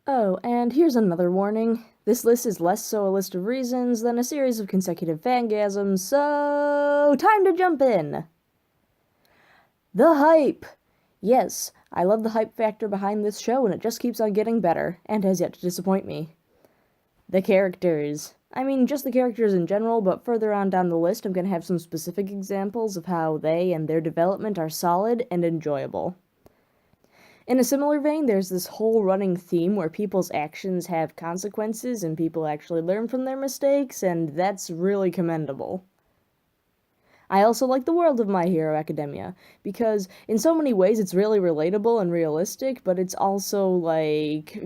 Oh, and here's another warning. This list is less so a list of reasons than a series of consecutive fangasms, so time to jump in! The hype! Yes, I love the hype factor behind this show and it just keeps on getting better, and has yet to disappoint me. The characters. I mean, just the characters in general, but further on down the list I'm gonna have some specific examples of how they and their development are solid and enjoyable. In a similar vein, there's this whole running theme where people's actions have consequences and people actually learn from their mistakes, and that's really commendable. I also like the world of My Hero Academia, because in so many ways it's really relatable and realistic, but it's also,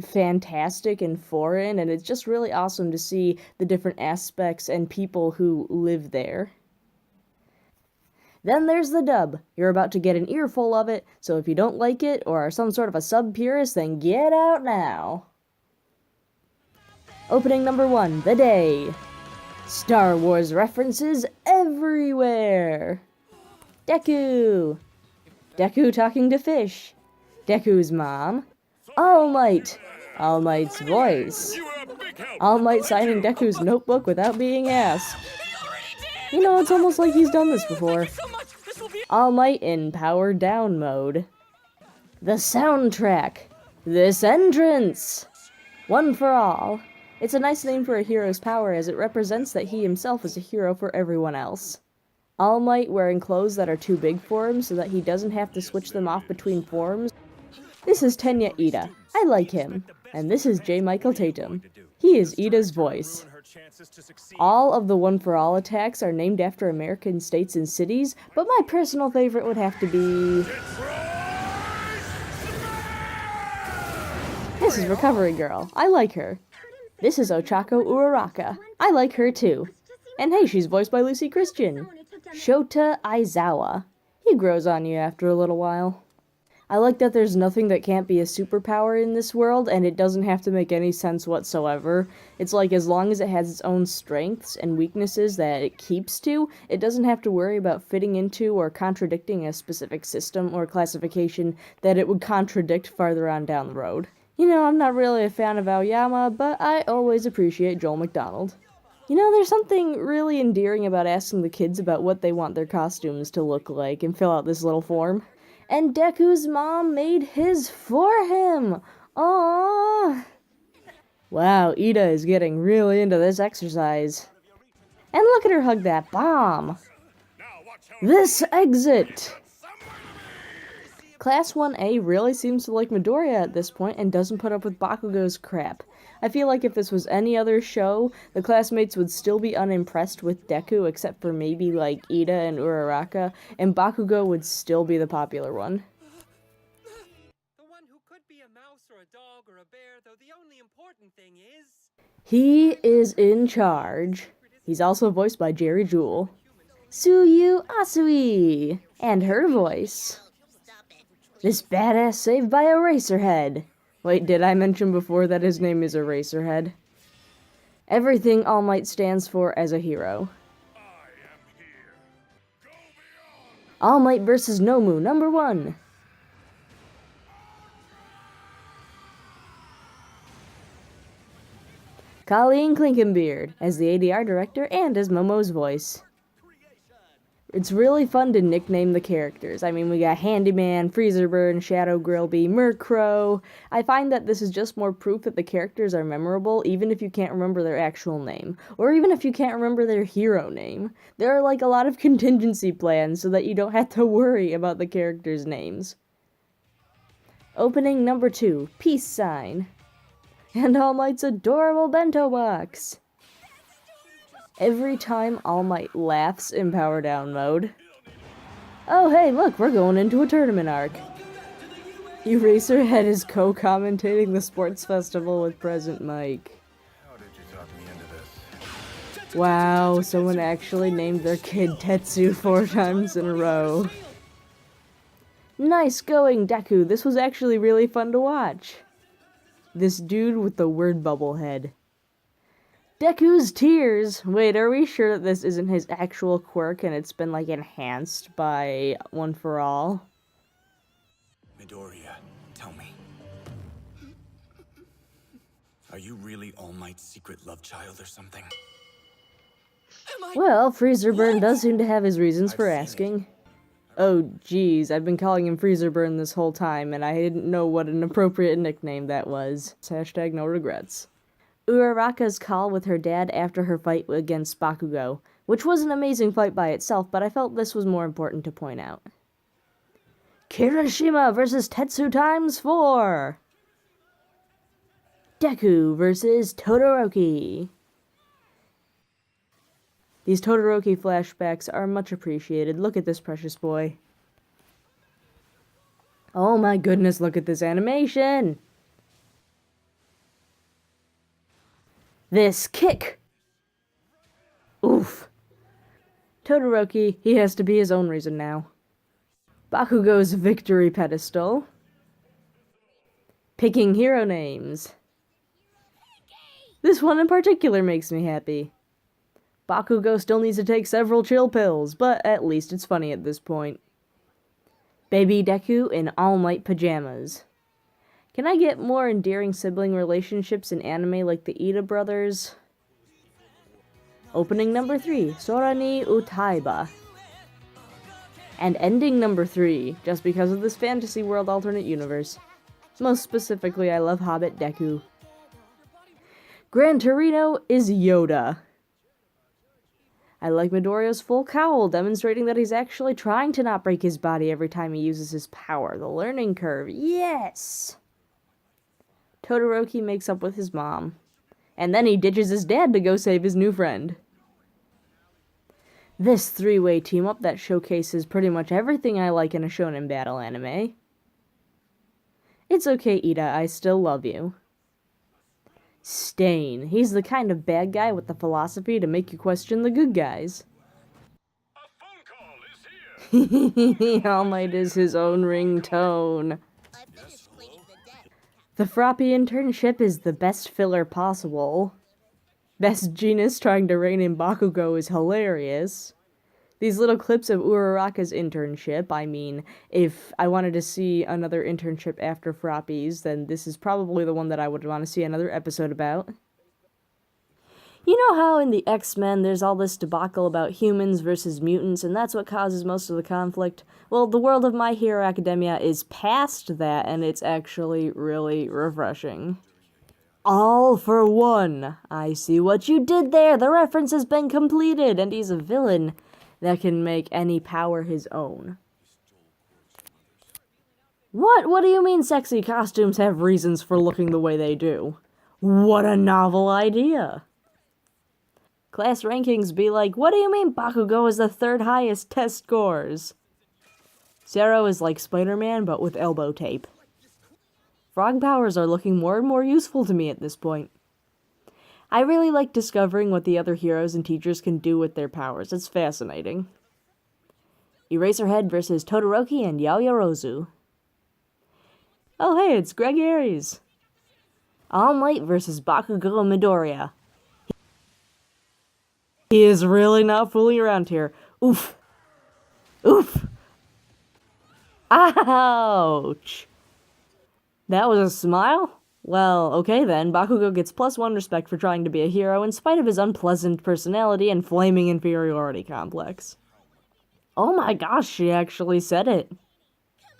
fantastic and foreign, and it's just really awesome to see the different aspects and people who live there. Then there's the dub. You're about to get an earful of it, so if you don't like it or are some sort of a sub-purist, then get out now. Opening number 1, The Day. Star Wars references everywhere. Deku. Deku talking to Fish. Deku's mom. All Might. All Might's voice. All Might signing Deku's notebook without being asked. You know, it's almost like he's done this before. All Might in power down mode. The soundtrack. This entrance. One for All. It's a nice name for a hero's power as it represents that he himself is a hero for everyone else. All Might wearing clothes that are too big for him so that he doesn't have to switch them off between forms. This is Tenya Ida. I like him. And this is J. Michael Tatum. He is Ida's voice. All of the One for All attacks are named after American states and cities, but my personal favorite would have to be... This is Recovery Girl. I like her. This is Ochako Uraraka. I like her too. And hey, she's voiced by Lucy Christian. Shota Aizawa. He grows on you after a little while. I like that there's nothing that can't be a superpower in this world, and it doesn't have to make any sense whatsoever. It's like, as long as it has its own strengths and weaknesses that it keeps to, it doesn't have to worry about fitting into or contradicting a specific system or classification that it would contradict farther on down the road. You know, I'm not really a fan of Aoyama, but I always appreciate Joel McDonald. You know, there's something really endearing about asking the kids about what they want their costumes to look like and fill out this little form. And Deku's mom made his for him! Aww! Wow, Ida is getting really into this exercise. And look at her hug that bomb! This exit! Class 1A really seems to like Midoriya at this point and doesn't put up with Bakugo's crap. I feel like if this was any other show, the classmates would still be unimpressed with Deku except for maybe like Ida and Uraraka, and Bakugo would still be the popular one. The one who could be a mouse or a dog or a bear, though the only important thing is... He is in charge. He's also voiced by Jerry Jewell. Tsuyu Asui! And her voice. This badass saved by Eraserhead. Wait, did I mention before that his name is Eraserhead? Everything All Might stands for as a hero. All Might vs. Nomu, number 1. Colleen Klinkenbeard as the ADR director and as Momo's voice. It's really fun to nickname the characters. I mean, we got Handyman, Freezerburn, Shadow Grillby, Murkrow. I find that this is just more proof that the characters are memorable, even if you can't remember their actual name. Or even if you can't remember their hero name. There are like a lot of contingency plans so that you don't have to worry about the characters' names. Opening number 2, Peace Sign. And All Might's adorable bento box. Every time All Might laughs in power down mode. Oh hey, look, we're going into a tournament arc. Eraserhead is co-commentating the sports festival with Present Mike. How did you talk me into this? Wow, someone actually named their kid Tetsu 4 times in a row. Nice going, Deku. This was actually really fun to watch. This dude with the word bubble head. Deku's tears! Wait, are we sure that this isn't his actual quirk and it's been, like, enhanced by One for All? Midoriya, tell me. Are you really All Might's secret love child or something? Well, Freezerburn does seem to have his reasons for I've seen asking. Oh, geez, I've been calling him Freezerburn this whole time, and I didn't know what an appropriate nickname that was. Hashtag no regrets. Uraraka's call with her dad after her fight against Bakugo, which was an amazing fight by itself, but I felt this was more important to point out. Kirishima versus Tetsu times 4! Deku versus Todoroki. These Todoroki flashbacks are much appreciated. Look at this precious boy. Oh my goodness, look at this animation! This kick! Oof. Todoroki, he has to be his own reason now. Bakugo's victory pedestal. Picking hero names. This one in particular makes me happy. Bakugo still needs to take several chill pills, but at least it's funny at this point. Baby Deku in All Might pajamas. Can I get more endearing sibling relationships in anime like the Ida brothers? Opening number 3, Sora ni Utaiba. And ending number 3, just because of this fantasy world alternate universe. Most specifically, I love Hobbit Deku. Gran Torino is Yoda. I like Midoriya's full cowl, demonstrating that he's actually trying to not break his body every time he uses his power. The learning curve, yes! Todoroki makes up with his mom. And then he ditches his dad to go save his new friend. This three-way team-up that showcases pretty much everything I like in a shonen battle anime. It's okay, Ida, I still love you. Stain. He's the kind of bad guy with the philosophy to make you question the good guys. A phone call is here. All Might is his own ringtone. The Froppy internship is the best filler possible. Best Genus trying to rein in Bakugo is hilarious. These little clips of Uraraka's internship, I mean, if I wanted to see another internship after Froppy's, then this is probably the one that I would want to see another episode about. You know how in the X-Men there's all this debacle about humans versus mutants, and that's what causes most of the conflict? Well, the world of My Hero Academia is past that, and it's actually really refreshing. All for one. I see what you did there. The reference has been completed, and he's a villain that can make any power his own. What? What do you mean sexy costumes have reasons for looking the way they do? What a novel idea. Class rankings be like, what do you mean Bakugo is the third highest test scores? Zero is like Spider-Man, but with elbow tape. Frog powers are looking more and more useful to me at this point. I really like discovering what the other heroes and teachers can do with their powers. It's fascinating. Eraserhead versus Todoroki and Yaoyorozu. Oh hey, it's Greg Aries. All Might versus Bakugo and Midoriya. He is really not fooling around here. Oof. Oof. Ouch. That was a smile? Well, okay then, Bakugo gets +1 respect for trying to be a hero in spite of his unpleasant personality and flaming inferiority complex. Oh my gosh, she actually said it. Come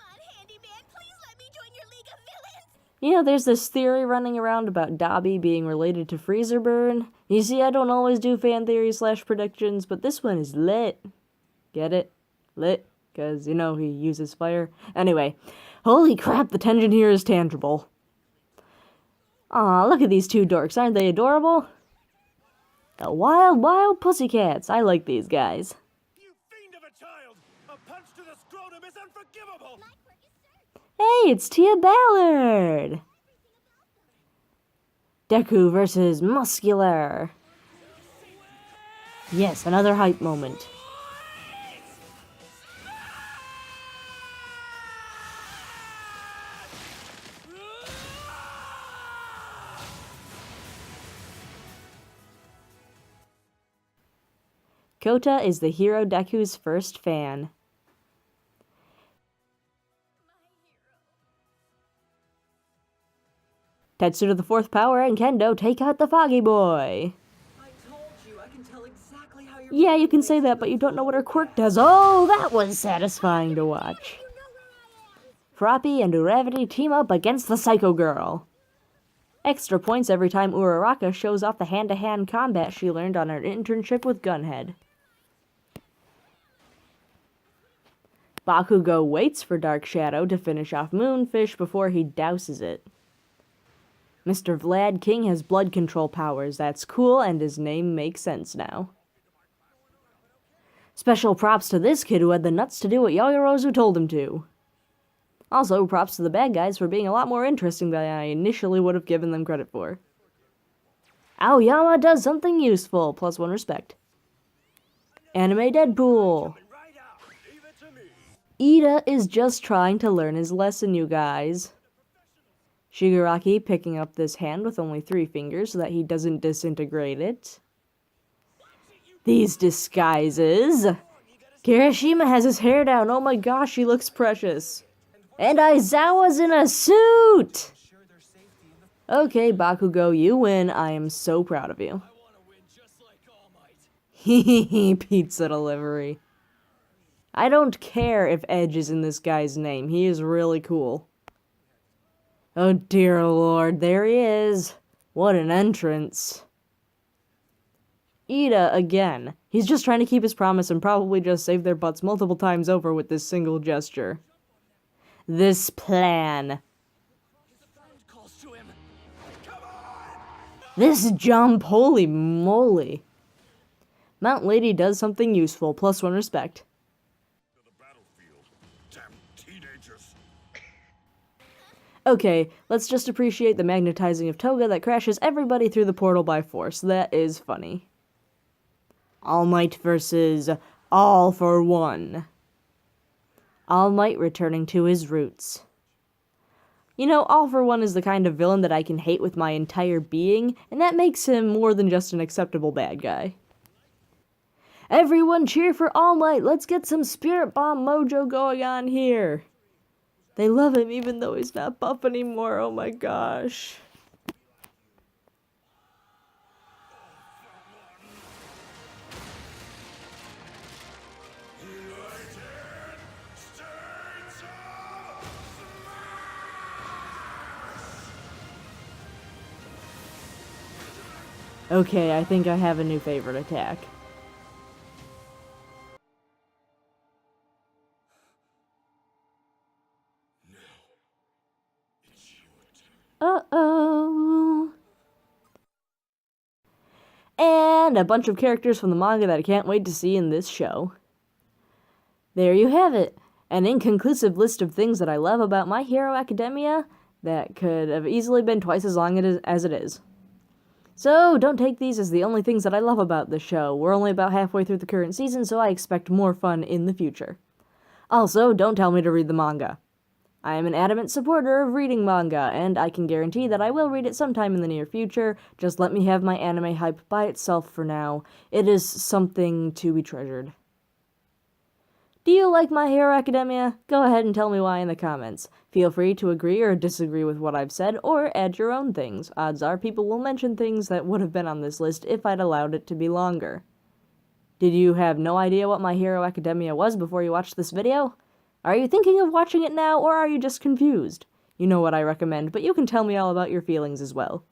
on, handyman, please let me join your League of Villains! You know, there's this theory running around about Dobby being related to Freezerburn. You see, I don't always do fan theories / predictions, but this one is lit. Get it? Lit? Because, you know, he uses fire. Anyway, holy crap, the tension here is tangible. Aw, look at these two dorks, aren't they adorable? The wild, wild pussycats. I like these guys. You fiend of a child! A punch to the scrotum is unforgivable! Hey, it's Tia Ballard! Deku versus Muscular. Yes, another hype moment. Kota is the hero Deku's first fan. Tetsu to the 4th power and Kendo take out the Foggy Boy. I told you, I can tell exactly how you're Yeah, you can say that, but you don't know what her quirk does. Oh, that was satisfying to watch. Froppy and Uravity team up against the Psycho Girl. Extra points every time Uraraka shows off the hand-to-hand combat she learned on her internship with Gunhead. Bakugo waits for Dark Shadow to finish off Moonfish before he douses it. Mr. Vlad King has blood control powers. That's cool, and his name makes sense now. Special props to this kid who had the nuts to do what Yaoyorozu told him to. Also, props to the bad guys for being a lot more interesting than I initially would have given them credit for. Aoyama does something useful, +1 respect. Anime Deadpool. Ida is just trying to learn his lesson, you guys. Shigaraki picking up this hand with only 3 fingers so that he doesn't disintegrate it. These disguises. Kirishima has his hair down. Oh my gosh, he looks precious. And Aizawa's in a suit! Okay, Bakugo, you win. I am so proud of you. Hehehe, pizza delivery. I don't care if Edge is in this guy's name. He is really cool. Oh dear lord, there he is. What an entrance. Ida again. He's just trying to keep his promise and probably just save their butts multiple times over with this single gesture. This plan. This jump, holy moly. Mount Lady does something useful, +1 respect. Okay, let's just appreciate the magnetizing of Toga that crashes everybody through the portal by force. That is funny. All Might versus All for One. All Might returning to his roots. You know, All for One is the kind of villain that I can hate with my entire being, and that makes him more than just an acceptable bad guy. Everyone cheer for All Might! Let's get some Spirit Bomb mojo going on here! They love him even though he's not buff anymore, oh my gosh. Okay, I think I have a new favorite attack. Uh-oh. And a bunch of characters from the manga that I can't wait to see in this show. There you have it. An inconclusive list of things that I love about My Hero Academia that could have easily been twice as long as it is. So, don't take these as the only things that I love about the show. We're only about halfway through the current season, so I expect more fun in the future. Also, don't tell me to read the manga. I am an adamant supporter of reading manga, and I can guarantee that I will read it sometime in the near future. Just let me have my anime hype by itself for now. It is something to be treasured. Do you like My Hero Academia? Go ahead and tell me why in the comments. Feel free to agree or disagree with what I've said, or add your own things. Odds are people will mention things that would have been on this list if I'd allowed it to be longer. Did you have no idea what My Hero Academia was before you watched this video? Are you thinking of watching it now, or are you just confused? You know what I recommend, but you can tell me all about your feelings as well.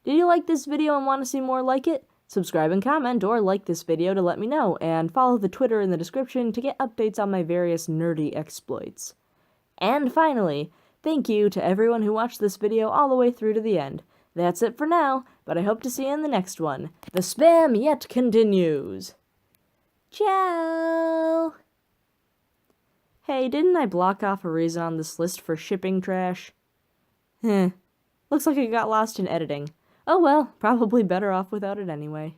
Did you like this video and want to see more like it? Subscribe and comment, or like this video to let me know, and follow the Twitter in the description to get updates on my various nerdy exploits. And finally, thank you to everyone who watched this video all the way through to the end. That's it for now, but I hope to see you in the next one. The spam yet continues. Ciao! Hey, didn't I block off a reason on this list for shipping trash? Looks like it got lost in editing. Oh well, probably better off without it anyway.